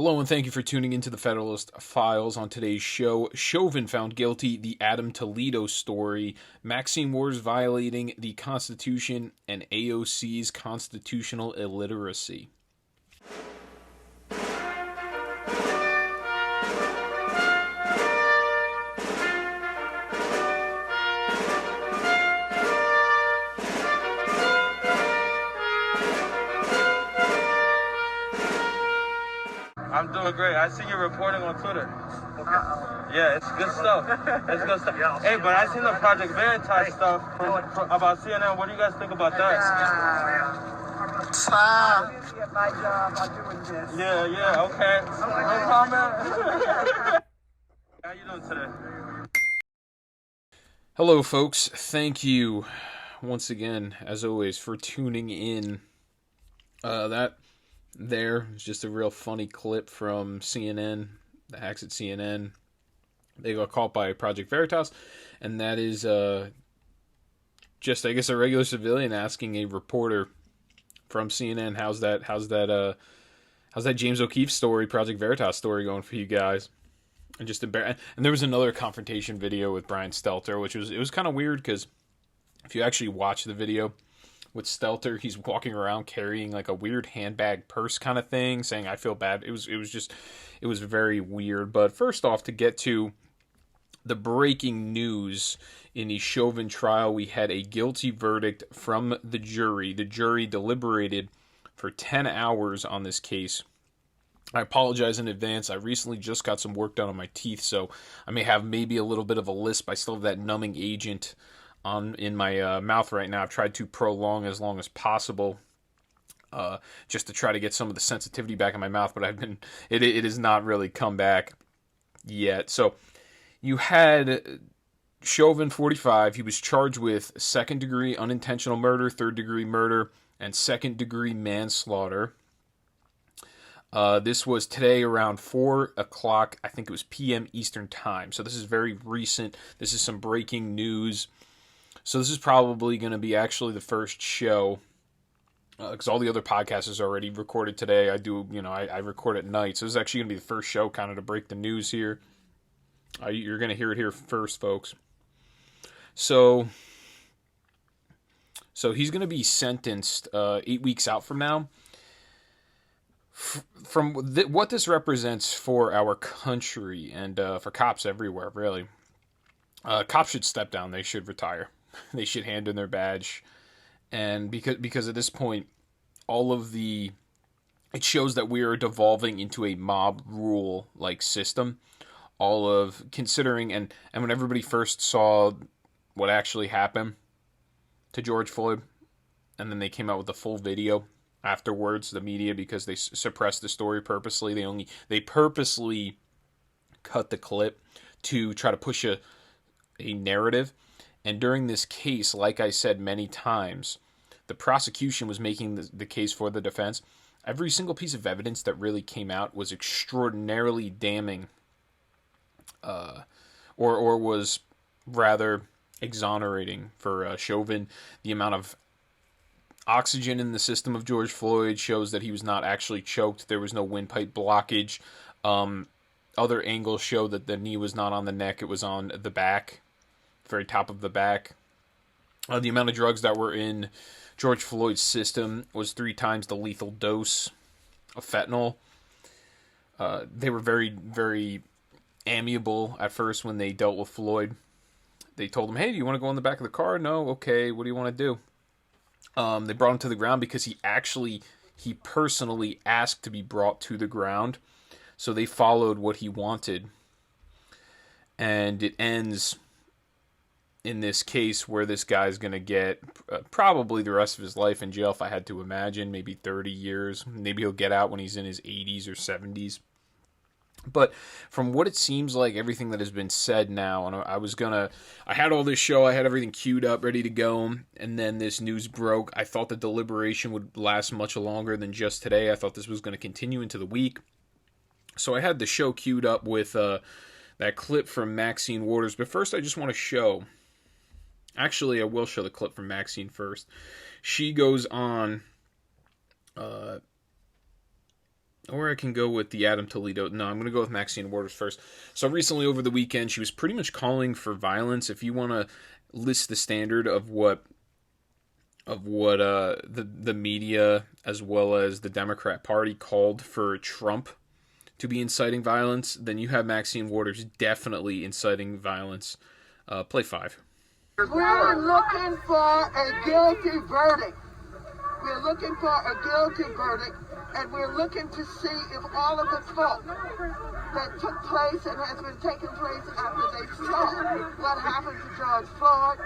Hello and thank you for tuning into the Federalist Files. On today's show, Chauvin found guilty, the Adam Toledo story, Maxine Waters violating the Constitution, and AOC's constitutional illiteracy. I'm doing great. I see you reporting on Twitter. Yeah, it's good stuff. It's good stuff. Hey, but I seen the Project Veritas stuff about CNN. What do you guys think about that? Get my job by doing this. Yeah, okay. No comment. How you doing today? Hello, folks. Thank you once again, as always, for tuning in. That there is just a real funny clip from CNN, the hacks at CNN. They got caught by Project Veritas, and that is just, I guess, a regular civilian asking a reporter from CNN, how's that James O'Keefe story, Project Veritas story going for you guys? And just and there was another confrontation video with Brian Stelter, which was kind of weird because if you actually watch the video with Stelter, he's walking around carrying like a weird handbag purse kind of thing, saying I feel bad. It was very weird. But first off, to get to the breaking news in the Chauvin trial, we had a guilty verdict from the jury. The jury deliberated for 10 hours on this case. I apologize in advance. I recently just got some work done on my teeth, so I may have maybe a little bit of a lisp. I still have that numbing agent in my mouth right now. I've tried to prolong as long as possible, just to try to get some of the sensitivity back in my mouth, but it has not really come back yet. So you had Chauvin, 45. He was charged with second-degree unintentional murder, third-degree murder, and second-degree manslaughter. This was today around 4 o'clock, I think it was p.m. Eastern Time. So this is very recent. This is some breaking news. So this is probably going to be actually the first show, because all the other podcasts are already recorded today. I record at night. So this is actually going to be the first show kind of to break the news here. You're going to hear it here first, folks. So he's going to be sentenced 8 weeks out from now. From what this represents for our country and for cops everywhere, really, cops should step down. They should retire. They should hand in their badge, and because at this point, it shows that we are devolving into a mob rule like system. Considering and when everybody first saw what actually happened to George Floyd, and then they came out with the full video afterwards, the media, because they suppressed the story purposely. They purposely cut the clip to try to push a narrative. And during this case, like I said many times, the prosecution was making the case for the defense. Every single piece of evidence that really came out was extraordinarily damning, or was rather exonerating for Chauvin. The amount of oxygen in the system of George Floyd shows that he was not actually choked. There was no windpipe blockage. Other angles show that the knee was not on the neck. It was on the back, very top of the back. The amount of drugs that were in George Floyd's system was 3 times the lethal dose of fentanyl. They were very, very amiable at first when they dealt with Floyd. They told him, hey, do you want to go in the back of the car? No? Okay, what do you want to do? They brought him to the ground because he personally asked to be brought to the ground. So they followed what he wanted. And it ends in this case where this guy's going to get probably the rest of his life in jail, if I had to imagine, maybe 30 years. Maybe he'll get out when he's in his 80s or 70s. But from what it seems like, everything that has been said now, and I had all this show, I had everything queued up, ready to go, and then this news broke. I thought the deliberation would last much longer than just today. I thought this was going to continue into the week. So I had the show queued up with that clip from Maxine Waters. But first, I just want to show... Actually, I will show the clip from Maxine first. She goes on... Or I can go with the Adam Toledo. No, I'm going to go with Maxine Waters first. So recently over the weekend, she was pretty much calling for violence. If you want to list the standard of what the media as well as the Democrat Party called for Trump to be inciting violence, then you have Maxine Waters definitely inciting violence. Play 5. We're looking for a guilty verdict. We're looking for a guilty verdict, and we're looking to see if all of the fault that took place and has been taking place after they saw what happened to George Floyd,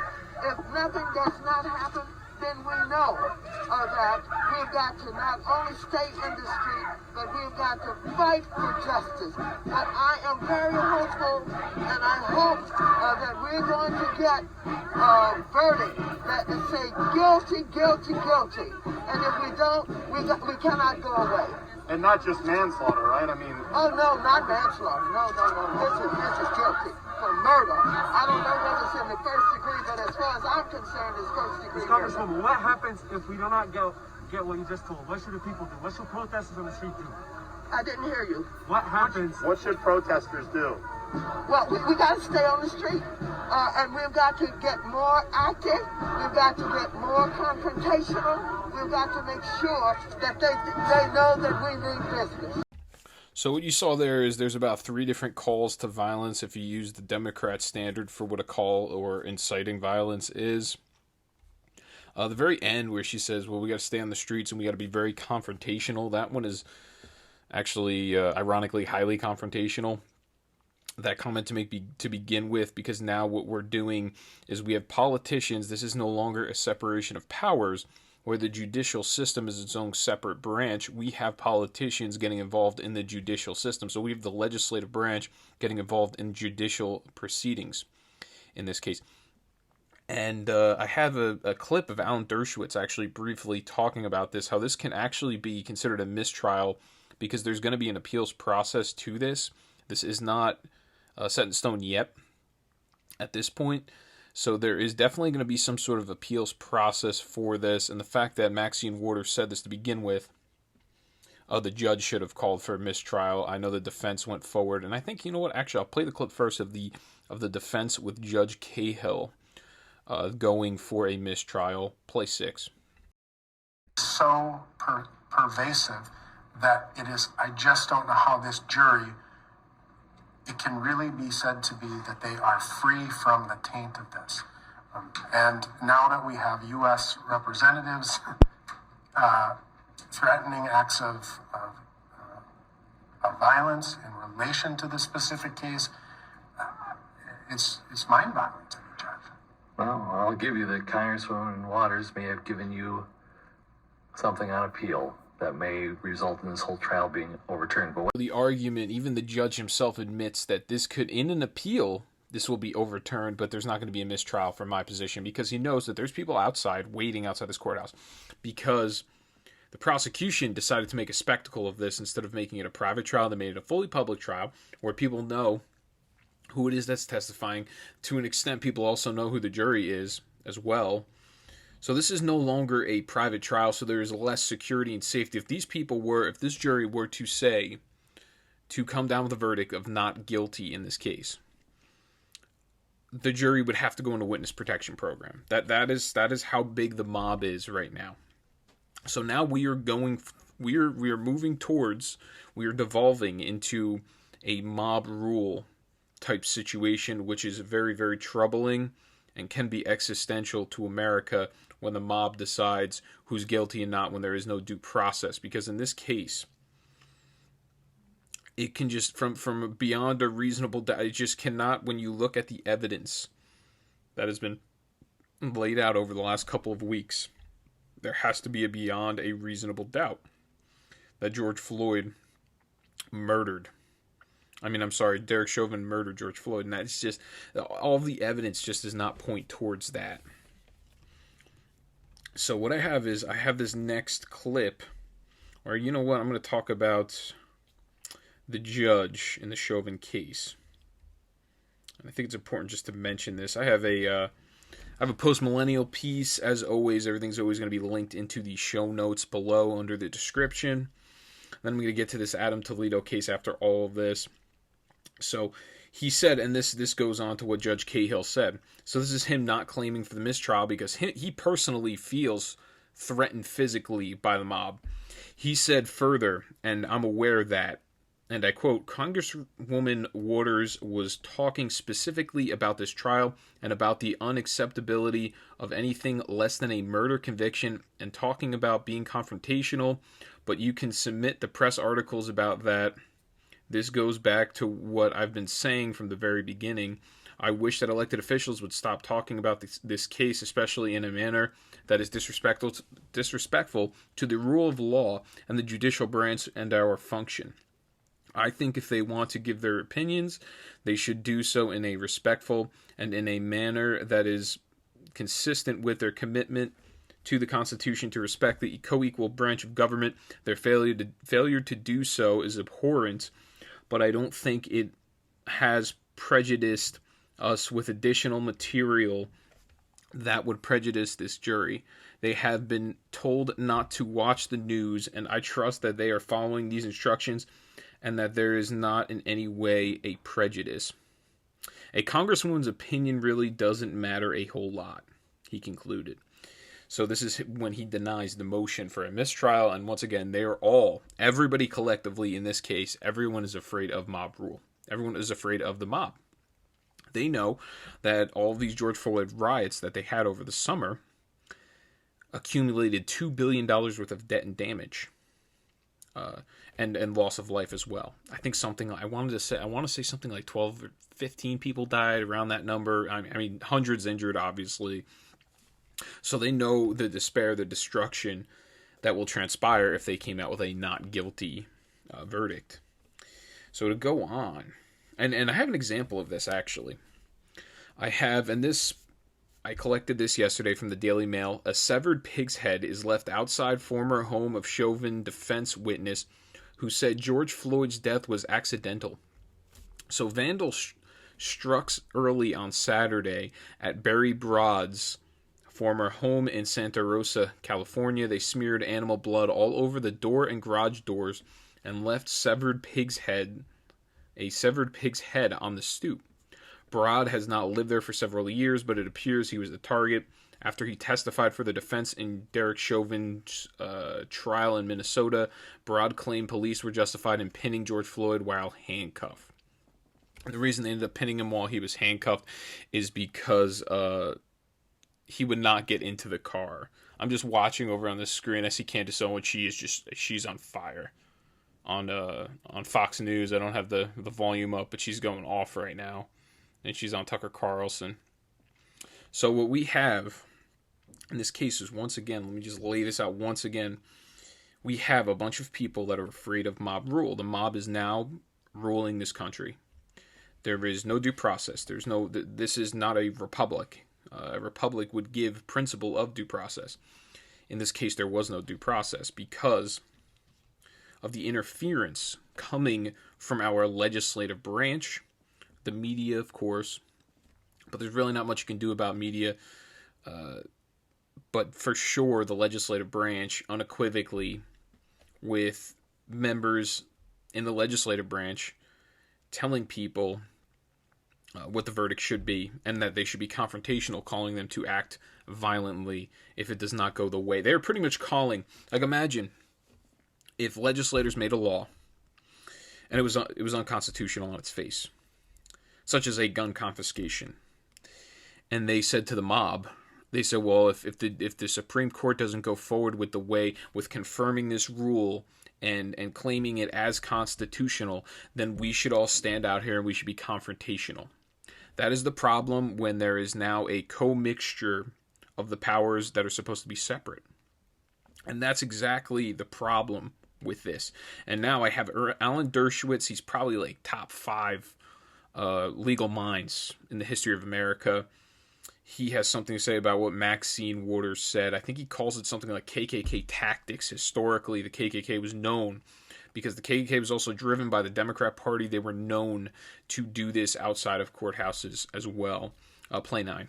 if nothing does not happen, then we know that we've got to not only stay in the street, but we've got to fight for justice. But I am very hopeful, and I hope that we're going to get a verdict that is say guilty, guilty, guilty. And if we don't, we cannot go away. And not just manslaughter, right? I mean... Oh, no, not manslaughter. No. This is guilty. For murder. I don't know whether it's in the first degree, but as far as I'm concerned, it's first degree murder. Congresswoman, what happens if we do not get what you just told? What should the people do? What should protesters on the street do? I didn't hear you. What happens? What should protesters do? Well, we got to stay on the street, and we've got to get more active. We've got to get more confrontational. We've got to make sure that they know that we mean business. So what you saw there is there's about 3 different calls to violence if you use the Democrat standard for what a call or inciting violence is. The very end where she says, well, we got to stay on the streets and we got to be very confrontational. That one is actually, ironically, highly confrontational. That comment to begin with, because now what we're doing is we have politicians. This is no longer a separation of powers where the judicial system is its own separate branch. We have politicians getting involved in the judicial system. So we have the legislative branch getting involved in judicial proceedings in this case. And I have a clip of Alan Dershowitz actually briefly talking about this, how this can actually be considered a mistrial because there's going to be an appeals process to this. This is not set in stone yet at this point. So there is definitely going to be some sort of appeals process for this. And the fact that Maxine Waters said this to begin with, the judge should have called for a mistrial. I know the defense went forward. And I think, you know what, actually, I'll play the clip first of the defense with Judge Cahill going for a mistrial. Play 6. So pervasive that it is, I just don't know how this jury, it can really be said to be that they are free from the taint of this. And now that we have U.S. representatives threatening acts of violence in relation to this specific case, it's mind-boggling to me, Judge. Well, I'll give you that Congresswoman Waters may have given you something on appeal that may result in this whole trial being overturned. But the argument, even the judge himself admits that this could, in an appeal, this will be overturned, but there's not going to be a mistrial from my position because he knows that there's people outside waiting outside this courthouse because the prosecution decided to make a spectacle of this instead of making it a private trial. They made it a fully public trial where people know who it is that's testifying. To an extent, people also know who the jury is as well. So this is no longer a private trial, so there is less security and safety. If this jury were to say, to come down with a verdict of not guilty in this case, the jury would have to go into witness protection program. That is how big the mob is right now. So now we are moving towards, we are devolving into a mob rule type situation, which is very, very troubling and can be existential to America when the mob decides who's guilty and not, when there is no due process. Because in this case, it can just, from beyond a reasonable doubt, it just cannot, when you look at the evidence that has been laid out over the last couple of weeks, there has to be a beyond a reasonable doubt that Derek Chauvin murdered George Floyd. And that's just, all the evidence just does not point towards that. So what I have is, I have this next clip, or you know what, I'm going to talk about the judge in the Chauvin case. And I think it's important just to mention this. I have a post-millennial piece. As always, everything's always going to be linked into the show notes below under the description. Then I'm going to get to this Adam Toledo case after all of this. So he said, and this goes on to what Judge Cahill said. So this is him not claiming for the mistrial because he personally feels threatened physically by the mob. He said further, and I'm aware that, and I quote, Congresswoman Waters was talking specifically about this trial and about the unacceptability of anything less than a murder conviction and talking about being confrontational, but you can submit the press articles about that. This goes back to what I've been saying from the very beginning. I wish that elected officials would stop talking about this case, especially in a manner that is disrespectful to the rule of law and the judicial branch and our function. I think if they want to give their opinions, they should do so in a respectful and in a manner that is consistent with their commitment to the Constitution to respect the co-equal branch of government. Their failure to do so is abhorrent, but I don't think it has prejudiced us with additional material that would prejudice this jury. They have been told not to watch the news, and I trust that they are following these instructions and that there is not in any way a prejudice. A congresswoman's opinion really doesn't matter a whole lot, he concluded. So this is when he denies the motion for a mistrial, and once again, they are all, everybody collectively in this case, everyone is afraid of mob rule. Everyone is afraid of the mob. They know that all of these George Floyd riots that they had over the summer accumulated $2 billion worth of debt and damage. And loss of life as well. I think I want to say something like 12 or 15 people died, around that number. I mean, hundreds injured, obviously. So they know the despair, the destruction that will transpire if they came out with a not guilty verdict. So to go on, and I have an example of this actually. I collected this yesterday from the Daily Mail. A severed pig's head is left outside former home of Chauvin defense witness who said George Floyd's death was accidental. So vandals struck early on Saturday at Barry Broad's former home in Santa Rosa, California. They smeared animal blood all over the door and garage doors and left a severed pig's head on the stoop. Broad has not lived there for several years, but it appears he was the target after he testified for the defense in Derek Chauvin's trial in Minnesota. Broad claimed police were justified in pinning George Floyd while handcuffed. The reason they ended up pinning him while he was handcuffed is because he would not get into the car. I'm just watching over on the screen. I see Candace Owens. She's on fire on Fox News. I don't have the volume up, but she's going off right now. And she's on Tucker Carlson. So what we have in this case is, once again, let me just lay this out once again. We have a bunch of people that are afraid of mob rule. The mob is now ruling this country. There is no due process. This is not a republic. A republic would give principle of due process. In this case, there was no due process because of the interference coming from our legislative branch, the media, of course, but there's really not much you can do about media. But for sure, the legislative branch, unequivocally, with members in the legislative branch telling people what the verdict should be and that they should be confrontational, calling them to act violently if it does not go the way. They're pretty much calling, like, imagine if legislators made a law and it was unconstitutional on its face, such as a gun confiscation. And they said to the mob, they said, well, if the Supreme Court doesn't go forward with confirming this rule and claiming it as constitutional, then we should all stand out here and we should be confrontational. That is the problem when there is now a commixture of the powers that are supposed to be separate. And that's exactly the problem with this. And now I have Alan Dershowitz. He's probably like top 5 legal minds in the history of America. He has something to say about what Maxine Waters said. I think he calls it something like KKK tactics. Historically, the KKK was known, because the KKK was also driven by the Democrat Party. They were known to do this outside of courthouses as well. Play 9.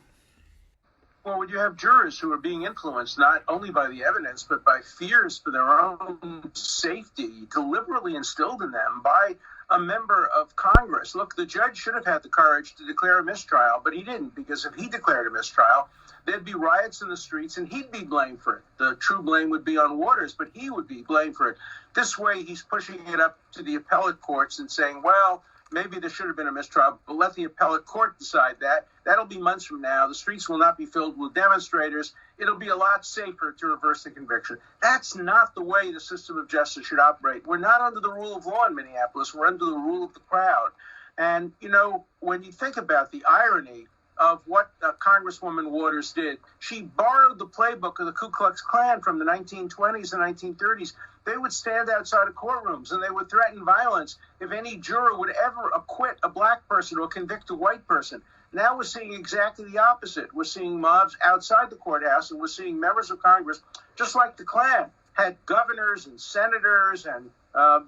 Well, when you have jurors who are being influenced not only by the evidence, but by fears for their own safety, deliberately instilled in them by a member of Congress. Look, the judge should have had the courage to declare a mistrial, but he didn't, because if he declared a mistrial, there'd be riots in the streets and he'd be blamed for it. The true blame would be on Waters, but he would be blamed for it. This way, he's pushing it up to the appellate courts and saying, well, maybe there should have been a mistrial, but let the appellate court decide that. That'll be months from now. The streets will not be filled with demonstrators. It'll be a lot safer to reverse the conviction. That's not the way the system of justice should operate. We're not under the rule of law in Minneapolis. We're under the rule of the crowd. And, you know, when you think about the irony of what Congresswoman Waters did, she borrowed the playbook of the Ku Klux Klan from the 1920s and 1930s. They would stand outside of courtrooms and they would threaten violence if any juror would ever acquit a black person or convict a white person. Now we're seeing exactly the opposite. We're seeing mobs outside the courthouse, and we're seeing members of Congress, just like the Klan, had governors and senators and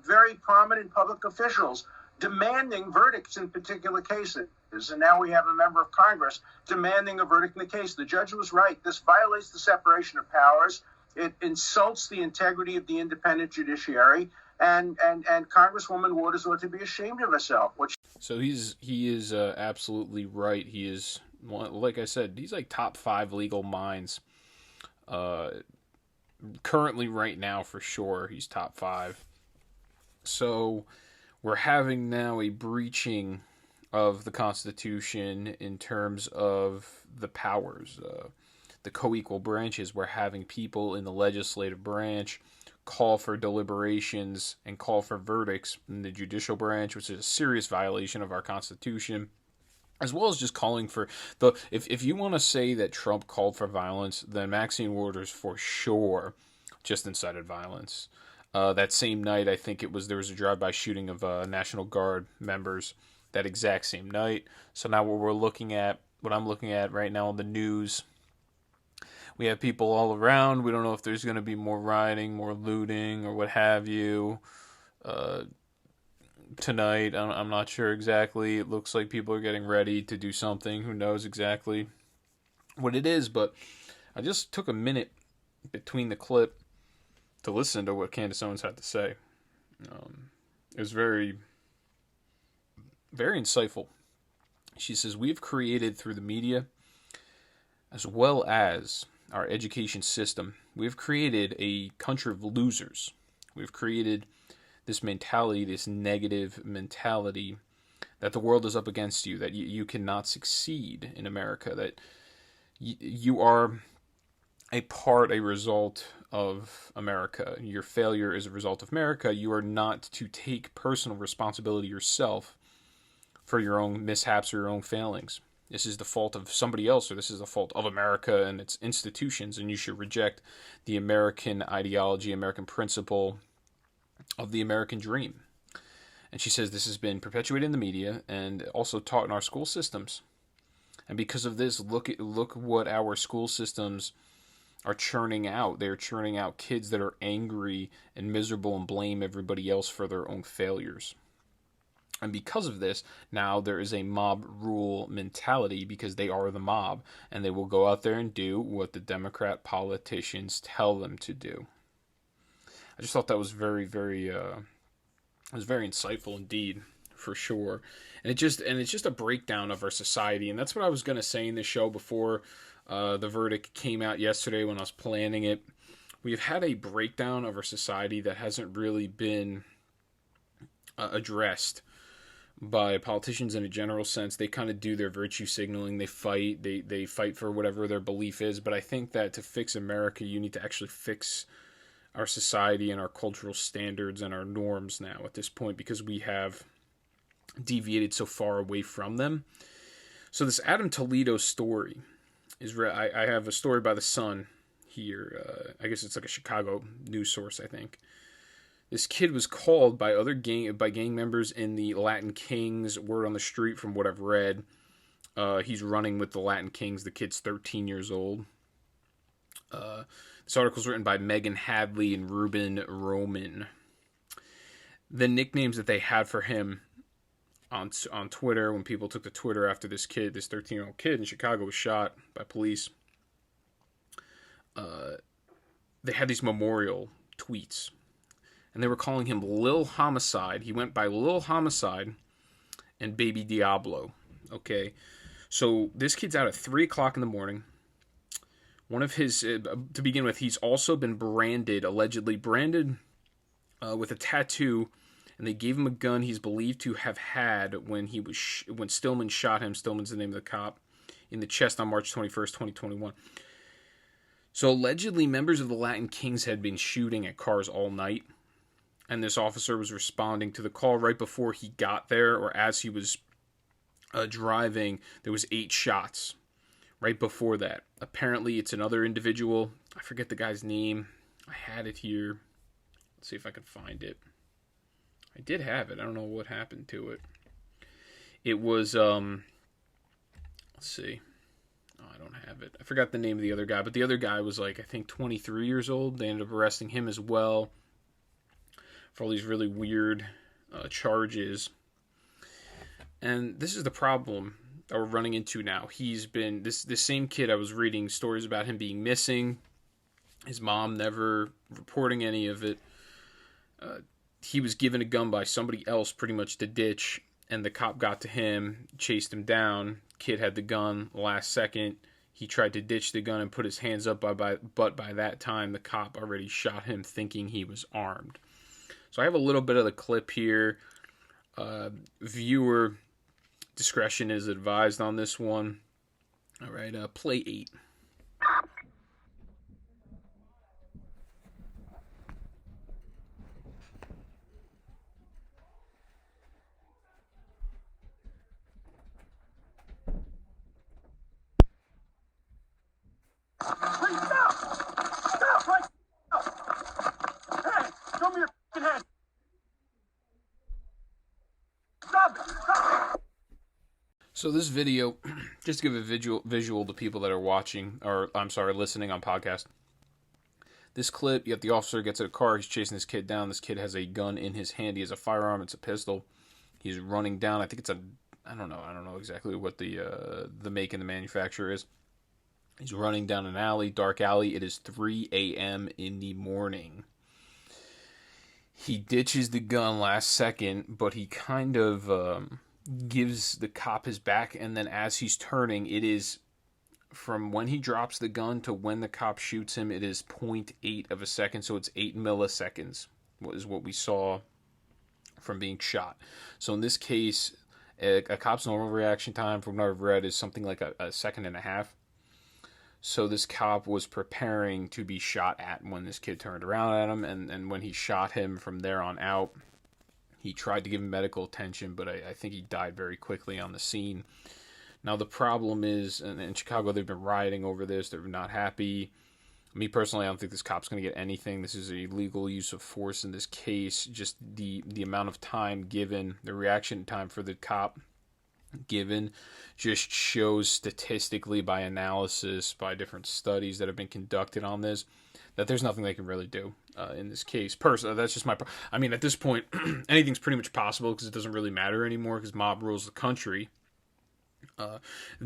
very prominent public officials demanding verdicts in particular cases. And now we have a member of Congress demanding a verdict in the case. The judge was right. This violates the separation of powers. It insults the integrity of the independent judiciary. And Congresswoman Waters ought to be ashamed of herself. So he is absolutely right. He is, like I said, he's like top 5 legal minds. Currently, right now, for sure, he's top 5. So we're having now a breaching of the Constitution in terms of the powers, the co-equal branches. We're having people in the legislative branch call for deliberations and call for verdicts in the judicial branch, which is a serious violation of our Constitution, as well as just calling for the... If you want to say that Trump called for violence, then Maxine Waters for sure just incited violence. That same night, I think there was a drive-by shooting of National Guard members that exact same night. So now what I'm looking at right now on the news, we have people all around. We don't know if there's going to be more rioting, more looting, or what have you tonight. I'm not sure exactly. It looks like people are getting ready to do something. Who knows exactly what it is, but I just took a minute between the clip to listen to what Candace Owens had to say. It was very, very insightful. She says, "We've created through the media, as well as our education system, we've created a country of losers. We've created this mentality, this negative mentality that the world is up against you, that you cannot succeed in America, that you are a result of America. Your failure is a result of America. You are not to take personal responsibility yourself for your own mishaps or your own failings. This is the fault of somebody else, or this is the fault of America and its institutions, and you should reject the American ideology, American principle of the American dream." And she says this has been perpetuated in the media and also taught in our school systems. And because of this, look what our school systems are churning out. They're churning out kids that are angry and miserable and blame everybody else for their own failures. And because of this, now there is a mob rule mentality, because they are the mob, and they will go out there and do what the Democrat politicians tell them to do. I just thought that was very, very, very insightful indeed, for sure. And it's just a breakdown of our society, and that's what I was going to say in the show before the verdict came out yesterday when I was planning it. We've had a breakdown of our society that hasn't really been addressed by politicians in a general sense. They kind of do their virtue signaling. They fight. They fight for whatever their belief is. But I think that to fix America, you need to actually fix our society and our cultural standards and our norms now at this point, because we have deviated so far away from them. So this Adam Toledo story is I have a story by The Sun here. I guess it's like a Chicago news source, I think. This kid was called by gang members in the Latin Kings. Word on the street, from what I've read, he's running with the Latin Kings. The kid's 13 years old. This article is written by Megan Hadley and Ruben Roman. The nicknames that they had for him on Twitter, when people took to Twitter after this 13-year-old kid in Chicago was shot by police, they had these memorial tweets, and they were calling him Lil Homicide. He went by Lil Homicide and Baby Diablo. Okay, so this kid's out at 3 o'clock in the morning. One of his, to begin with, he's also been branded, allegedly branded with a tattoo, and they gave him a gun he's believed to have had when when Stillman shot him. Stillman's the name of the cop, in the chest on March 21st, 2021. So allegedly, members of the Latin Kings had been shooting at cars all night, and this officer was responding to the call right before he got there, or as he was driving. There was 8 shots right before that. Apparently, it's another individual. I forget the guy's name. I had it here. Let's see if I can find it. I did have it. I don't know what happened to it. It was, let's see. Oh, I don't have it. I forgot the name of the other guy, but the other guy was like, I think 23 years old. They ended up arresting him as well for all these really weird charges. And this is the problem that we're running into now. He's been, this same kid, I was reading stories about him being missing, his mom never reporting any of it. He was given a gun by somebody else pretty much to ditch, and the cop got to him, chased him down. Kid had the gun last second. He tried to ditch the gun and put his hands up, but by that time the cop already shot him thinking he was armed. So I have a little bit of the clip here. Viewer discretion is advised on this one. All right, play 8. Please stop! Stop right now! Hey, show me your f***ing head! Stop it! Stop it! So this video, just to give a visual to people that are watching, or I'm sorry, listening on podcast. This clip, you have the officer gets in a car, he's chasing this kid down. This kid has a gun in his hand. He has a firearm, it's a pistol. He's running down, I think it's I don't know exactly what the make and the manufacturer is. He's running down an alley, dark alley. It is 3 a.m. in the morning. He ditches the gun last second, but he kind of gives the cop his back, and then as he's turning, it is from when he drops the gun to when the cop shoots him, it is 0.8 of a second, so it's 8 milliseconds, is what we saw from being shot. So in this case, a cop's normal reaction time, from what I've read, is something like a second and a half. So this cop was preparing to be shot at when this kid turned around at him, and when he shot him from there on out, he tried to give him medical attention, but I think he died very quickly on the scene. Now the problem is, in Chicago, they've been rioting over this. They're not happy. Me personally, I don't think this cop's going to get anything. This is a legal use of force in this case. Just the amount of time given, the reaction time for the cop given, just shows statistically by analysis, by different studies that have been conducted on this, that there's nothing they can really do in this case. Personally, that's just I mean, at this point, anything's pretty much possible because it doesn't really matter anymore because mob rules the country.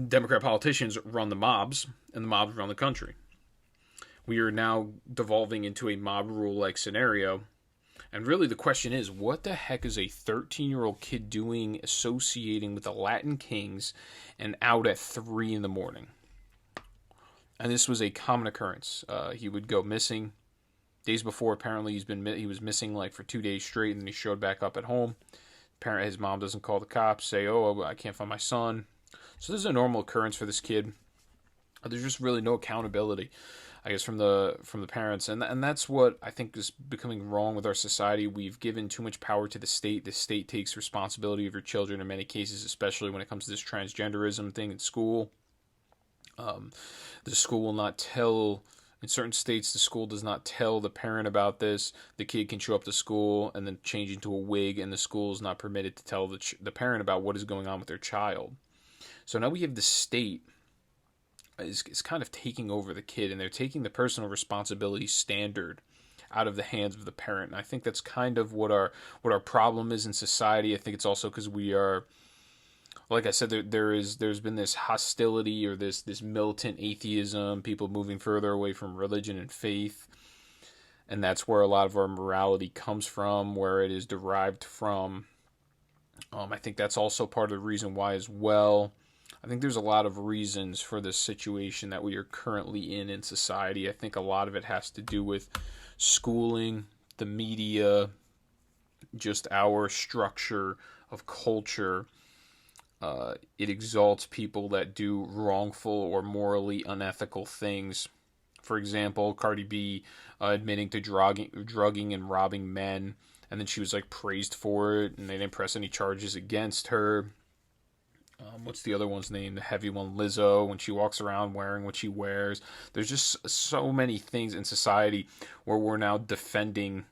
Democrat politicians run the mobs, and the mobs run the country. We are now devolving into a mob rule-like scenario. And really the question is, what the heck is a 13-year-old kid doing associating with the Latin Kings and out at 3 in the morning? And this was a common occurrence. He would go missing. Days before, apparently, he was missing like for 2 days straight, and then he showed back up at home. His mom doesn't call the cops, say, oh, I can't find my son. So this is a normal occurrence for this kid. There's just really no accountability, I guess, from the parents, and that's what I think is becoming wrong with our society. We've given too much power to the state. The state takes responsibility of your children in many cases, especially when it comes to this transgenderism thing in school. The school will not tell. In certain states, the school does not tell the parent about this. The kid can show up to school and then change into a wig, and the school is not permitted to tell the parent about what is going on with their child. So now we have the state is kind of taking over the kid, and they're taking the personal responsibility standard out of the hands of the parent. And I think that's kind of what our problem is in society. I think it's also because we are like I said, there's been this hostility or this militant atheism, people moving further away from religion and faith, and that's where a lot of our morality comes from, where it is derived from. I think that's also part of the reason why as well. I think there's a lot of reasons for this situation that we are currently in society. I think a lot of it has to do with schooling, the media, just our structure of culture. It exalts people that do wrongful or morally unethical things. For example, Cardi B admitting to drugging and robbing men, and then she was like praised for it, and they didn't press any charges against her. What's the other one's name? The heavy one, Lizzo, when she walks around wearing what she wears. There's just so many things in society where we're now defending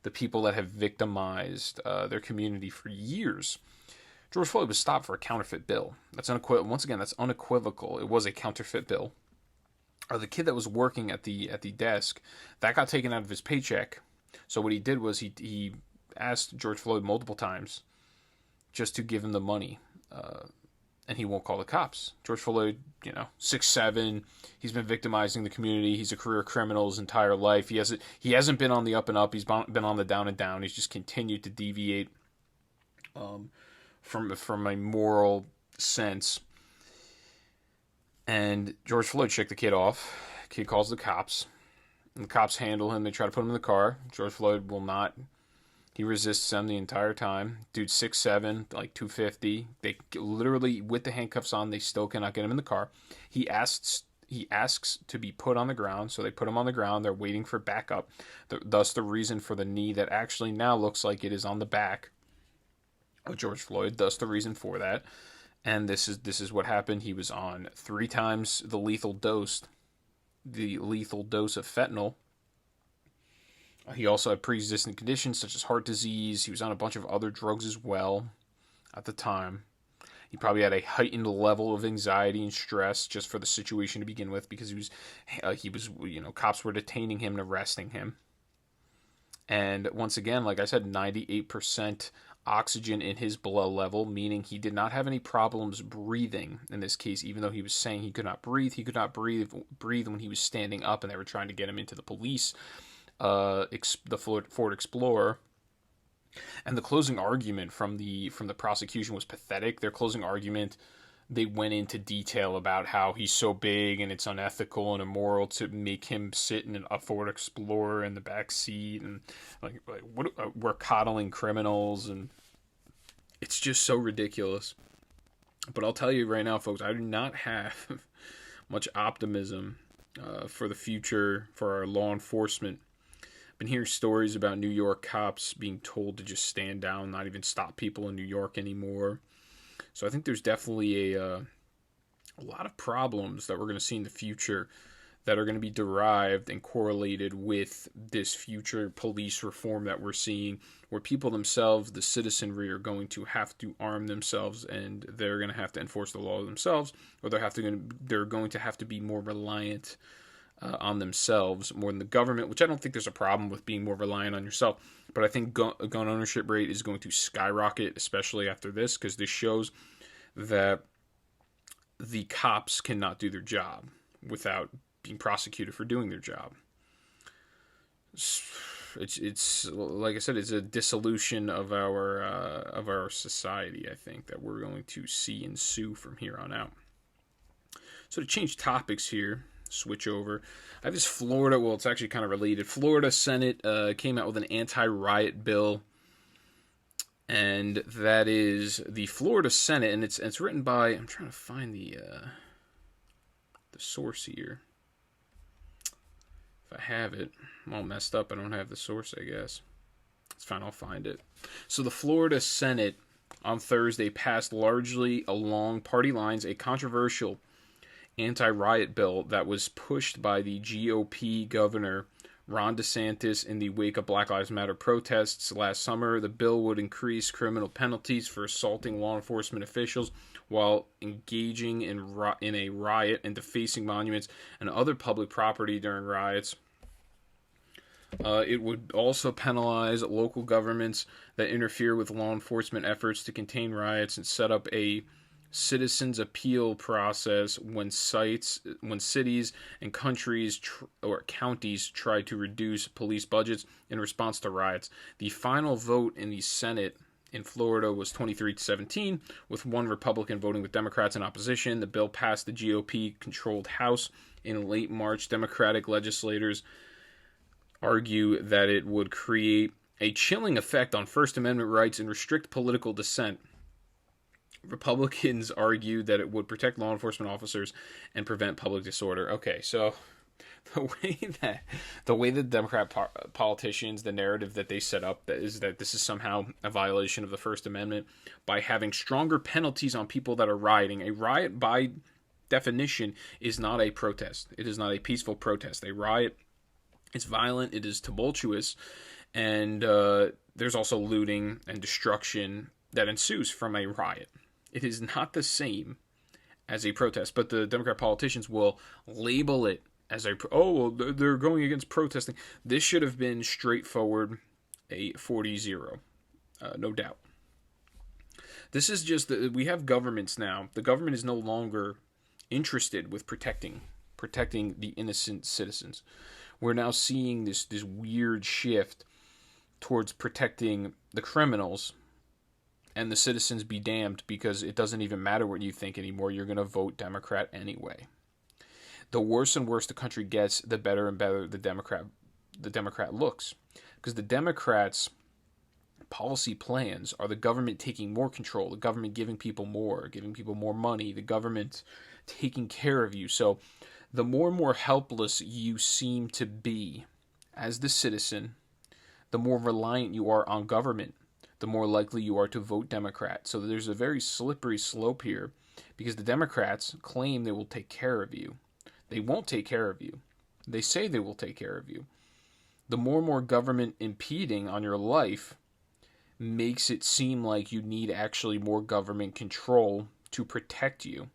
the people that have victimized their community for years. George Floyd was stopped for a counterfeit bill. That's unequivocal. Once again, that's unequivocal. It was a counterfeit bill. The kid that was working at the desk, that got taken out of his paycheck. So what he did was he asked George Floyd multiple times just to give him the money. And he won't call the cops. George Floyd, 6'7", he's been victimizing the community. He's a career criminal his entire life. He hasn't been on the up and up. He's been on the down and down. He's just continued to deviate from a moral sense. And George Floyd shook the kid off. Kid calls the cops. And the cops handle him. They try to put him in the car. George Floyd will not. He resists them the entire time. Dude's 6'7", like 250. They literally, with the handcuffs on, they still cannot get him in the car. He asks to be put on the ground, so they put him on the ground. They're waiting for backup. Thus the reason for the knee that actually now looks like it is on the back of George Floyd. Thus the reason for that. And this is what happened. He was on 3 times the lethal dose of fentanyl. He also had pre-existing conditions such as heart disease. He was on a bunch of other drugs as well at the time. He probably had a heightened level of anxiety and stress just for the situation to begin with, because he was cops were detaining him and arresting him. And once again, like I said, 98% oxygen in his blood level, meaning he did not have any problems breathing in this case, even though he was saying he could not breathe. He could not breathe when he was standing up and they were trying to get him into the police. The Ford Explorer, and the closing argument from the prosecution was pathetic. Their closing argument, they went into detail about how he's so big and it's unethical and immoral to make him sit in a Ford Explorer in the back seat, and like we're coddling criminals, and it's just so ridiculous. But I'll tell you right now, folks, I do not have much optimism for the future for our law enforcement. Been hearing stories about New York cops being told to just stand down, not even stop people in New York anymore. So I think there's definitely a lot of problems that we're going to see in the future that are going to be derived and correlated with this future police reform that we're seeing, where people themselves, the citizenry, are going to have to arm themselves, and they're going to have to enforce the law themselves, or they're going to have to be more reliant on themselves more than the government, which I don't think there's a problem with being more reliant on yourself. But I think gun ownership rate is going to skyrocket, especially after this, because this shows that the cops cannot do their job without being prosecuted for doing their job. It's like I said, it's a dissolution of our society, I think, that we're going to see ensue from here on out. So to change topics here, switch over. I have this Florida, well, it's actually kind of related. Florida Senate came out with an anti-riot bill, and that is the Florida Senate, and it's written by, I'm trying to find the source here. If I have it, I'm all messed up. I don't have the source, I guess. It's fine, I'll find it. So the Florida Senate on Thursday passed largely along party lines a controversial anti-riot bill that was pushed by the GOP governor Ron DeSantis in the wake of Black Lives Matter protests last summer. The bill would increase criminal penalties for assaulting law enforcement officials while engaging in a riot and defacing monuments and other public property during riots. It would also penalize local governments that interfere with law enforcement efforts to contain riots and set up a citizens' appeal process when cities and countries or counties try to reduce police budgets in response to riots. The final vote in the Senate in Florida was 23-17, with one Republican voting with Democrats in opposition. The bill passed the GOP-controlled House in late March. Democratic legislators argue that it would create a chilling effect on First Amendment rights and restrict political dissent. Republicans argue that it would protect law enforcement officers and prevent public disorder. Okay, so the way that Democrat politicians, the narrative that they set up is that this is somehow a violation of the First Amendment by having stronger penalties on people that are rioting. A riot, by definition, is not a protest. It is not a peaceful protest. A riot is violent. It is tumultuous, and there's also looting and destruction that ensues from a riot. It is not the same as a protest, but the Democrat politicians will label it as they're going against protesting. This should have been straightforward, a 40-0, no doubt. This is just we have governments now. The government is no longer interested with protecting the innocent citizens. We're now seeing this weird shift towards protecting the criminals, and the citizens be damned, because it doesn't even matter what you think anymore. You're going to vote Democrat anyway. The worse and worse the country gets, the better and better the Democrat looks, because the Democrats' policy plans are the government taking more control, the government giving people more money, the government taking care of you. So the more and more helpless you seem to be as the citizen, the more reliant you are on government, the more likely you are to vote Democrat. So there's a very slippery slope here, because the Democrats claim they will take care of you. They won't take care of you. They say they will take care of you. The more and more government impeding on your life makes it seem like you need actually more government control to protect you.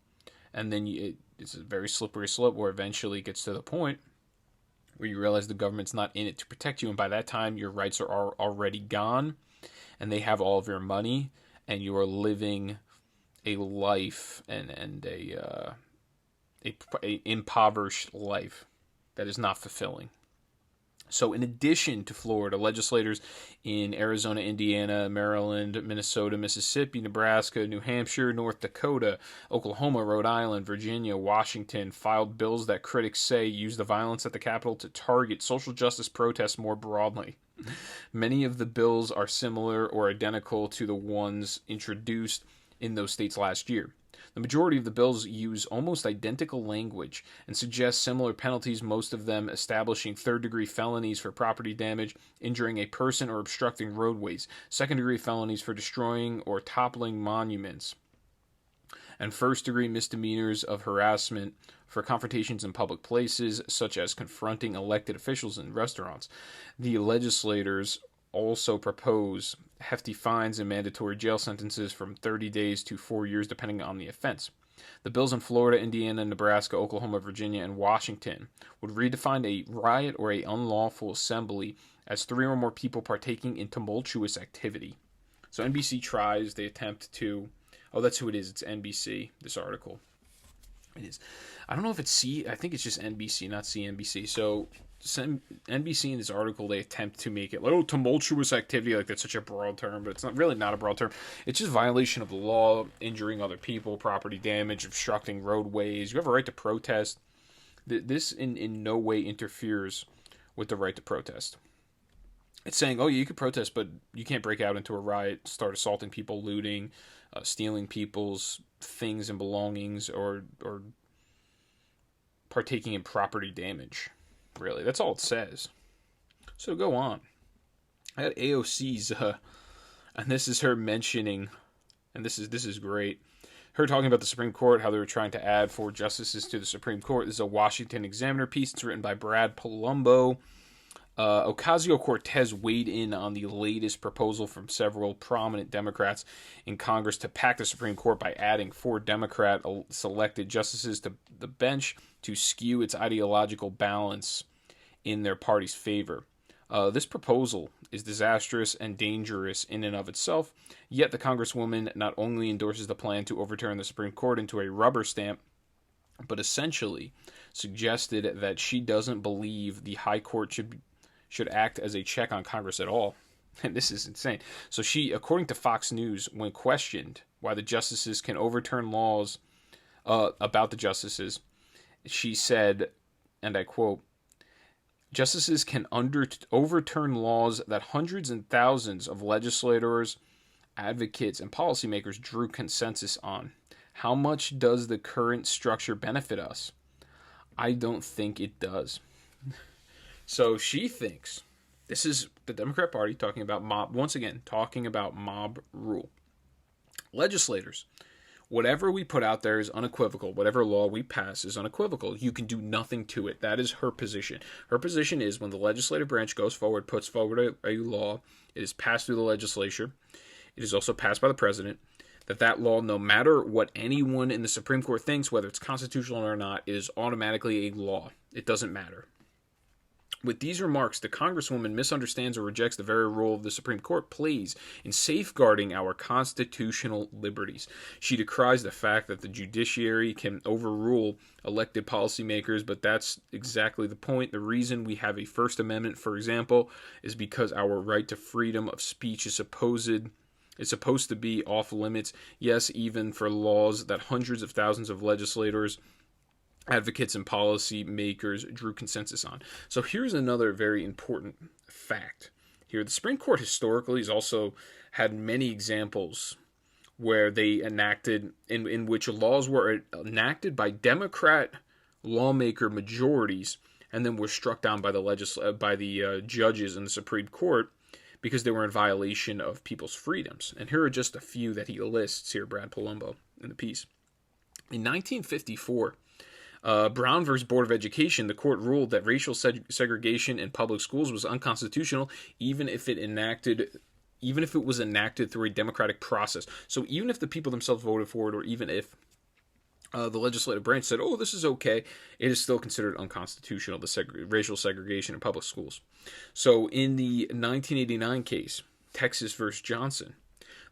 And then it's a very slippery slope where eventually it gets to the point where you realize the government's not in it to protect you. And by that time, your rights are already gone, and they have all of your money, and you are living a life and a impoverished life that is not fulfilling. So in addition to Florida, legislators in Arizona, Indiana, Maryland, Minnesota, Mississippi, Nebraska, New Hampshire, North Dakota, Oklahoma, Rhode Island, Virginia, Washington filed bills that critics say use the violence at the Capitol to target social justice protests more broadly. Many of the bills are similar or identical to the ones introduced in those states last year. The majority of the bills use almost identical language and suggest similar penalties, most of them establishing third-degree felonies for property damage, injuring a person, or obstructing roadways, second-degree felonies for destroying or toppling monuments, and first-degree misdemeanors of harassment for confrontations in public places, such as confronting elected officials in restaurants. The legislators also propose hefty fines and mandatory jail sentences from 30 days to 4 years, depending on the offense. The bills in Florida, Indiana, Nebraska, Oklahoma, Virginia, and Washington would redefine a riot or an unlawful assembly as 3 or more people partaking in tumultuous activity. So NBC tries, they attempt to... Oh, that's who it is. It's NBC, this article. It is. I don't know if it's I think it's just NBC, not CNBC. So NBC in this article, they attempt to make it like, tumultuous activity, like that's such a broad term, but it's not a broad term. It's just violation of the law, injuring other people, property damage, obstructing roadways. You have a right to protest. This in no way interferes with the right to protest. It's saying, oh, yeah, you can protest, but you can't break out into a riot, start assaulting people, looting, stealing people's things and belongings, or partaking in property damage. Really, that's all it says. So go on. I got AOC's, and this is her mentioning, and this is great. Her talking about the Supreme Court, how they were trying to add 4 justices to the Supreme Court. This is a Washington Examiner piece. It's written by Brad Palumbo. Ocasio-Cortez weighed in on the latest proposal from several prominent Democrats in Congress to pack the Supreme Court by adding 4 Democrat-selected justices to the bench to skew its ideological balance in their party's favor. This proposal is disastrous and dangerous in and of itself, yet the Congresswoman not only endorses the plan to overturn the Supreme Court into a rubber stamp, but essentially suggested that she doesn't believe the High Court should act as a check on Congress at all. And this is insane. So she, according to Fox News, when questioned why the justices can overturn laws about the justices, she said, and I quote, "Justices can overturn laws that hundreds and thousands of legislators, advocates, and policymakers drew consensus on. How much does the current structure benefit us? I don't think it does." So she thinks, this is the Democrat Party talking about mob, once again, talking about mob rule. Legislators, whatever we put out there is unequivocal. Whatever law we pass is unequivocal. You can do nothing to it. That is her position. Her position is when the legislative branch goes forward, puts forward a law, it is passed through the legislature. It is also passed by the president. That law, no matter what anyone in the Supreme Court thinks, whether it's constitutional or not, is automatically a law. It doesn't matter. With these remarks, the Congresswoman misunderstands or rejects the very role of the Supreme Court plays in safeguarding our constitutional liberties. She decries the fact that the judiciary can overrule elected policymakers, but that's exactly the point. The reason we have a First Amendment, for example, is because our right to freedom of speech is supposed to be off limits, yes, even for laws that hundreds of thousands of legislators, advocates, and policy makers drew consensus on. So here's another very important fact. Here, the Supreme Court historically has also had many examples where they enacted, in which laws were enacted by Democrat lawmaker majorities and then were struck down by the judges in the Supreme Court because they were in violation of people's freedoms. And here are just a few that he lists here, Brad Palumbo, in the piece. In 1954, Brown versus Board of Education, the court ruled that racial segregation in public schools was unconstitutional, even if it was enacted through a democratic process. So even if the people themselves voted for it, or even if the legislative branch said, "Oh, this is okay," it is still considered unconstitutional, the racial segregation in public schools. So in the 1989 case, Texas versus Johnson,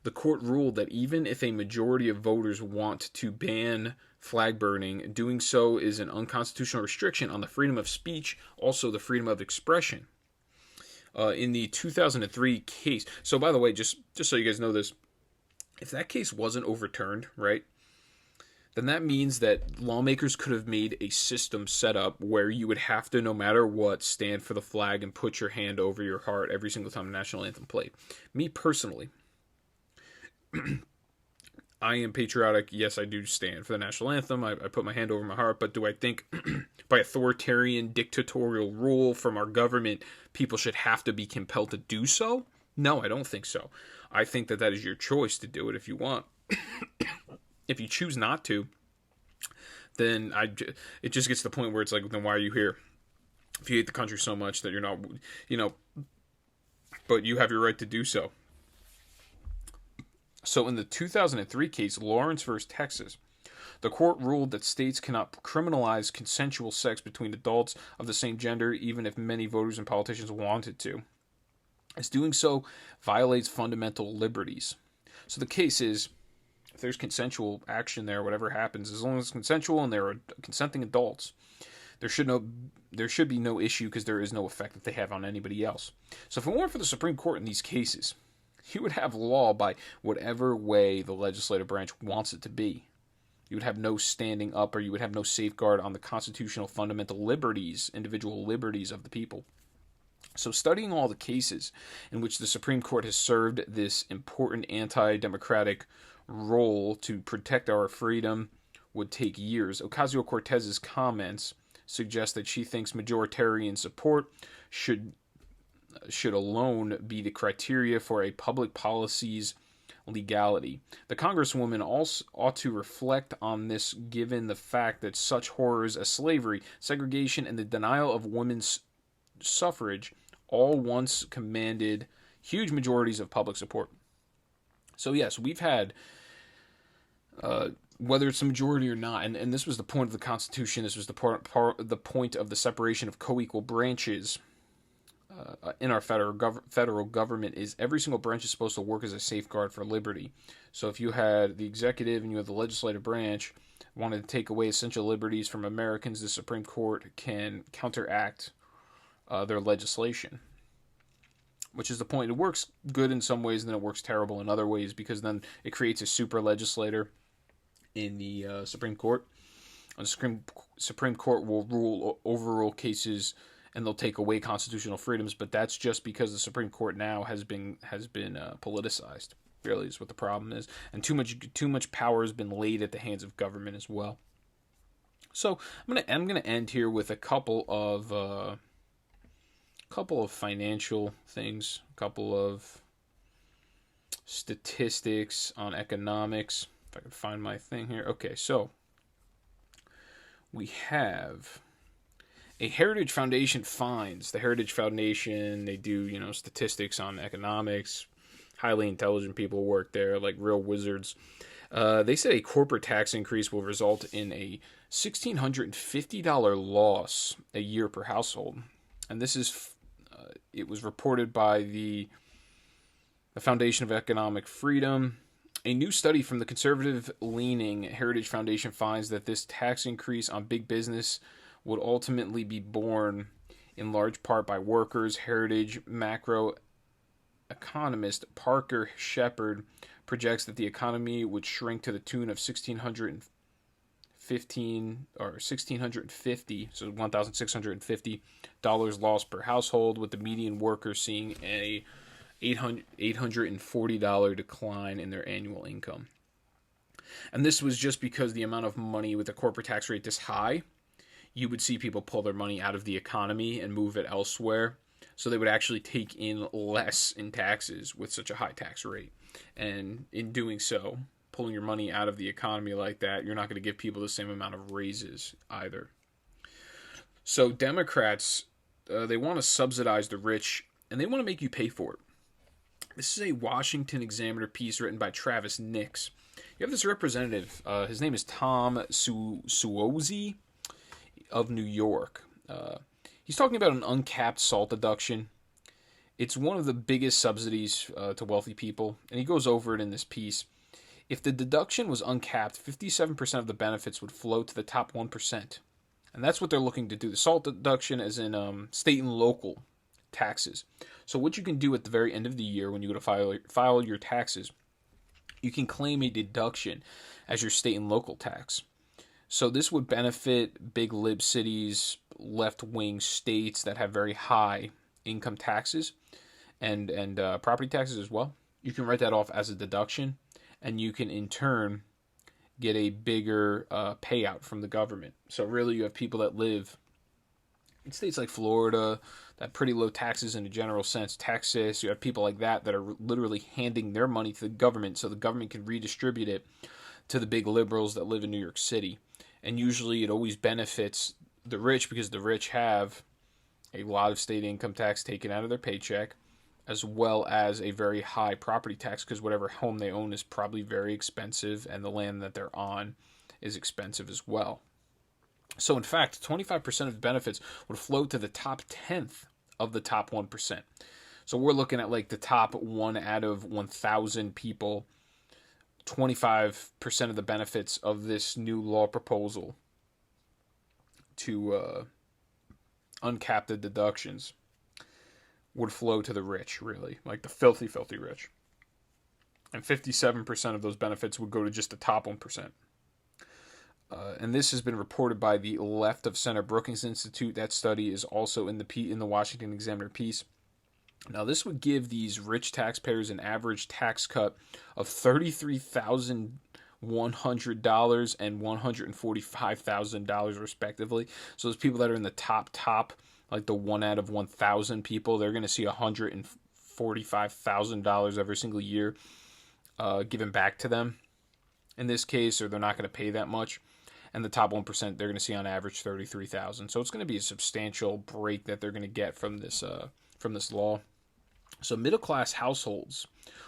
the court ruled that even if a majority of voters want to ban flag burning, doing so is an unconstitutional restriction on the freedom of speech, also the freedom of expression. In the 2003 case, so by the way, just so you guys know this, if that case wasn't overturned, right, then that means that lawmakers could have made a system set up where you would have to, no matter what, stand for the flag and put your hand over your heart every single time the national anthem played. Me personally, I am patriotic. Yes, I do stand for the national anthem. I put my hand over my heart. But do I think by authoritarian dictatorial rule from our government, people should have to be compelled to do so? No, I don't think so. I think that is your choice to do it if you want. If you choose not to, then it just gets to the point where it's like, then why are you here? If you hate the country so much that you're not, but you have your right to do so. So in the 2003 case, Lawrence versus Texas, the court ruled that states cannot criminalize consensual sex between adults of the same gender, even if many voters and politicians wanted to, as doing so violates fundamental liberties. So the case is, if there's consensual action there, whatever happens, as long as it's consensual and there are consenting adults, there should be no issue because there is no effect that they have on anybody else. So if it weren't for the Supreme Court in these cases, you would have law by whatever way the legislative branch wants it to be. You would have no standing up, or you would have no safeguard on the constitutional fundamental liberties, individual liberties of the people. So studying all the cases in which the Supreme Court has served this important anti-democratic role to protect our freedom would take years. Ocasio-Cortez's comments suggest that she thinks majoritarian support should alone be the criteria for a public policy's legality. The Congresswoman also ought to reflect on this, given the fact that such horrors as slavery, segregation, and the denial of women's suffrage all once commanded huge majorities of public support. So yes, we've had, whether it's a majority or not, and this was the point of the Constitution, this was the point of the separation of co-equal branches. in our federal government is every single branch is supposed to work as a safeguard for liberty. So if you had the executive and you had the legislative branch wanted to take away essential liberties from Americans, the Supreme Court can counteract their legislation, which is the point. It works good in some ways, and then it works terrible in other ways, because then it creates a super legislator in the Supreme Court. The Supreme Court will overrule cases, and they'll take away constitutional freedoms. But that's just because the Supreme Court now has been politicized. Really, is what the problem is, and too much power has been laid at the hands of government as well. So I'm gonna end here with a couple of financial things, a couple of statistics on economics. If I can find my thing here. Okay, so we have a Heritage Foundation finds. The Heritage Foundation, they do, statistics on economics. Highly intelligent people work there, like real wizards. They said a corporate tax increase will result in a $1,650 loss a year per household. And this is, it was reported by the Foundation of Economic Freedom. A new study from the conservative-leaning Heritage Foundation finds that this tax increase on big business would ultimately be borne in large part by workers. Heritage macroeconomist Parker Shepard projects that the economy would shrink to the tune of $1,650, so $1,650 loss per household, with the median worker seeing a $840 decline in their annual income. And this was just because the amount of money with a corporate tax rate this high, you would see people pull their money out of the economy and move it elsewhere. So they would actually take in less in taxes with such a high tax rate. And in doing so, pulling your money out of the economy like that, you're not going to give people the same amount of raises either. So Democrats, they want to subsidize the rich, and they want to make you pay for it. This is a Washington Examiner piece written by Travis Nix. You have this representative. His name is Tom Suozzi of New York. He's talking about an uncapped SALT deduction. It's one of the biggest subsidies to wealthy people, and he goes over it in this piece. If the deduction was uncapped, 57% of the benefits would flow to the top 1%. And that's what they're looking to do. The SALT deduction is in state and local taxes. So what you can do at the very end of the year when you go to file your taxes, you can claim a deduction as your state and local tax. So this would benefit big lib cities, left-wing states that have very high income taxes and property taxes as well. You can write that off as a deduction, and you can in turn get a bigger payout from the government. So really you have people that live in states like Florida that pretty low taxes in a general sense. Texas, you have people like that are literally handing their money to the government so the government can redistribute it to the big liberals that live in New York City. And usually it always benefits the rich because the rich have a lot of state income tax taken out of their paycheck, as well as a very high property tax because whatever home they own is probably very expensive, and the land that they're on is expensive as well. So in fact, 25% of the benefits would flow to the top 10th of the top 1%. So we're looking at like the top 1 out of 1,000 people. 25% of the benefits of this new law proposal to uncap the deductions would flow to the rich, really, like the filthy, filthy rich. And 57% of those benefits would go to just the top 1%. And this has been reported by the Left of Center Brookings Institute. That study is also in the Washington Examiner piece. Now, this would give these rich taxpayers an average tax cut of $33,100 and $145,000 respectively. So those people that are in the top, like the 1 out of 1,000 people, they're going to see $145,000 every single year given back to them in this case, or they're not going to pay that much. And the top 1%, they're going to see on average $33,000. So it's going to be a substantial break that they're going to get from this law. So middle-class households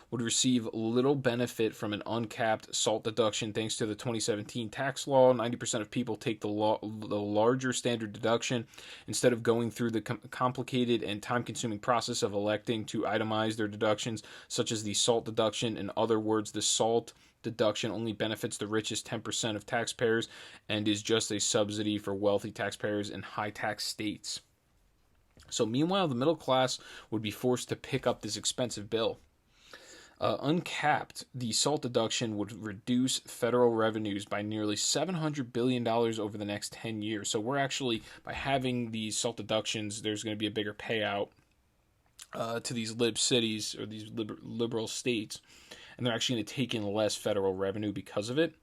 would receive little benefit from an uncapped SALT deduction thanks to the 2017 tax law. 90% of people take the larger standard deduction instead of going through the complicated and time-consuming process of electing to itemize their deductions, such as the SALT deduction. In other words, the SALT deduction only benefits the richest 10% of taxpayers and is just a subsidy for wealthy taxpayers in high-tax states. So meanwhile, the middle class would be forced to pick up this expensive bill. Uncapped, the SALT deduction would reduce federal revenues by nearly $700 billion over the next 10 years. So we're actually, by having these SALT deductions, there's going to be a bigger payout to these lib cities or these liberal states, and they're actually going to take in less federal revenue because of it.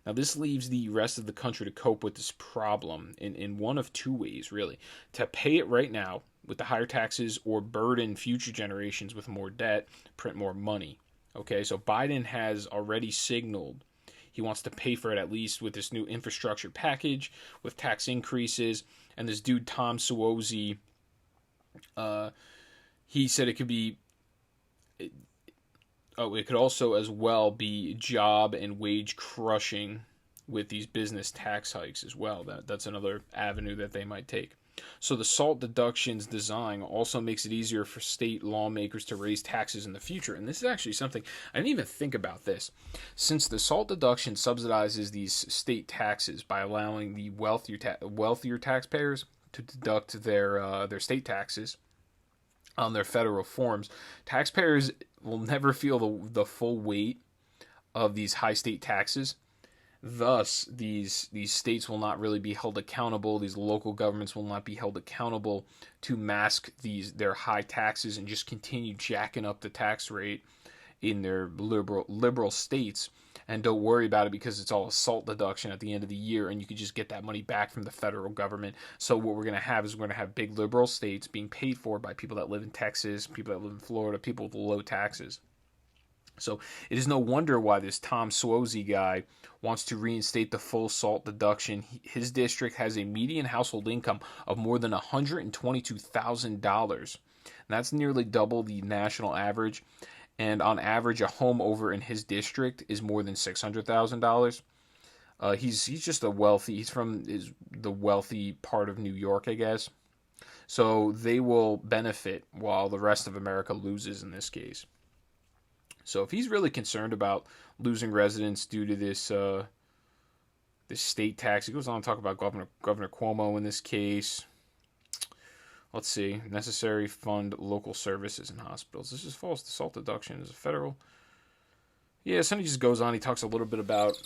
Now, this leaves the rest of the country to cope with this problem in one of two ways, really. To pay it right now with the higher taxes or burden future generations with more debt, print more money. Okay, so Biden has already signaled he wants to pay for it at least with this new infrastructure package, with tax increases, and this dude Tom Suozzi, he said it could be, it could also as well be job and wage crushing with these business tax hikes as well. That's another avenue that they might take. So the SALT deduction's design also makes it easier for state lawmakers to raise taxes in the future. And this is actually something, I didn't even think about this. Since the SALT deduction subsidizes these state taxes by allowing the wealthier taxpayers to deduct their state taxes on their federal forms, taxpayers will never feel the full weight of these high state taxes. Thus, these states will not really be held accountable. These local governments will not be held accountable to mask their high taxes and just continue jacking up the tax rate in their liberal states. And don't worry about it because it's all a SALT deduction at the end of the year, and you can just get that money back from the federal government. So what we're going to have is we're going to have big liberal states being paid for by people that live in Texas, people that live in Florida, people with low taxes. So it is no wonder why this Tom Suozzi guy wants to reinstate the full SALT deduction. His district has a median household income of more than $122,000. That's nearly double the national average. And on average, a home over in his district is more than $600,000. He's just he's from the wealthy part of New York, I guess. So they will benefit while the rest of America loses in this case. So if he's really concerned about losing residents due to this state tax, he goes on to talk about Governor Cuomo in this case. Let's see. Necessary fund local services and hospitals. This is false. The SALT deduction is a federal. Yeah, so he just goes on. He talks a little bit about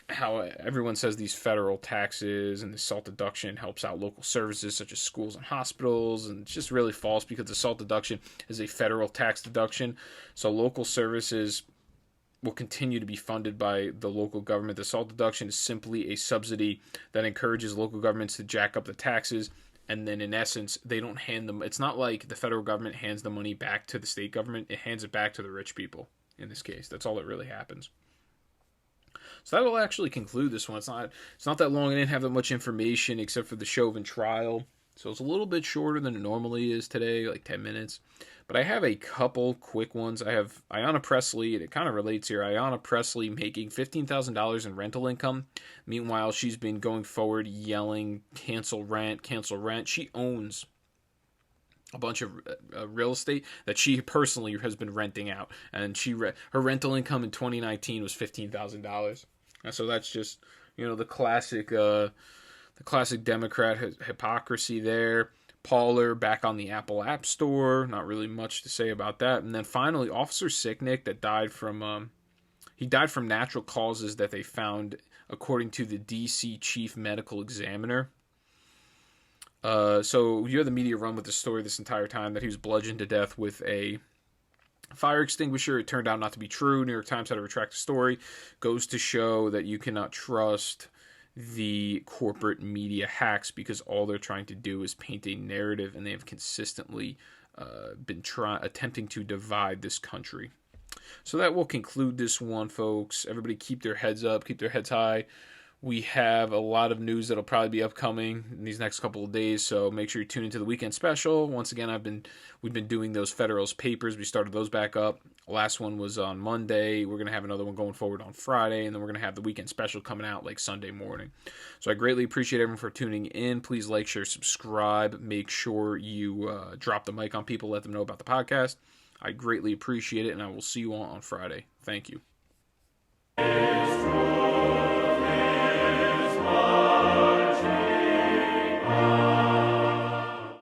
how everyone says these federal taxes and the SALT deduction helps out local services such as schools and hospitals, and it's just really false because the SALT deduction is a federal tax deduction. So local services will continue to be funded by the local government. The SALT deduction is simply a subsidy that encourages local governments to jack up the taxes, and then in essence, they don't hand them. It's not like the federal government hands the money back to the state government. It hands it back to the rich people in this case. That's all that really happens. So that'll actually conclude this one. It's not that long. I didn't have that much information except for the Chauvin trial. So it's a little bit shorter than it normally is today, like 10 minutes. But I have a couple quick ones. I have Ayanna Pressley, and it kind of relates here. Ayanna Pressley making $15,000 in rental income. Meanwhile, she's been going forward yelling, cancel rent, cancel rent. She owns a bunch of real estate that she personally has been renting out, and her rental income in 2019 was $15,000. And so that's just the classic Democrat hypocrisy there. Parler back on the Apple App Store. Not really much to say about that. And then finally, Officer Sicknick that died from natural causes that they found according to the DC Chief Medical Examiner. So you had the media run with the story this entire time that he was bludgeoned to death with a fire extinguisher. It turned out not to be true. New York Times had to retract the story. Goes to show that you cannot trust the corporate media hacks because all they're trying to do is paint a narrative, and they have consistently been attempting to divide this country. So that will conclude this one, folks. Everybody keep their heads up, keep their heads high. We have a lot of news that'll probably be upcoming in these next couple of days, so make sure you tune into the weekend special. Once again, we've been doing those Federalist papers. We started those back up. Last one was on Monday. We're going to have another one going forward on Friday, and then we're going to have the weekend special coming out like Sunday morning. So I greatly appreciate everyone for tuning in. Please like, share, subscribe. Make sure you drop the mic on people, let them know about the podcast. I greatly appreciate it, and I will see you all on Friday. Thank you.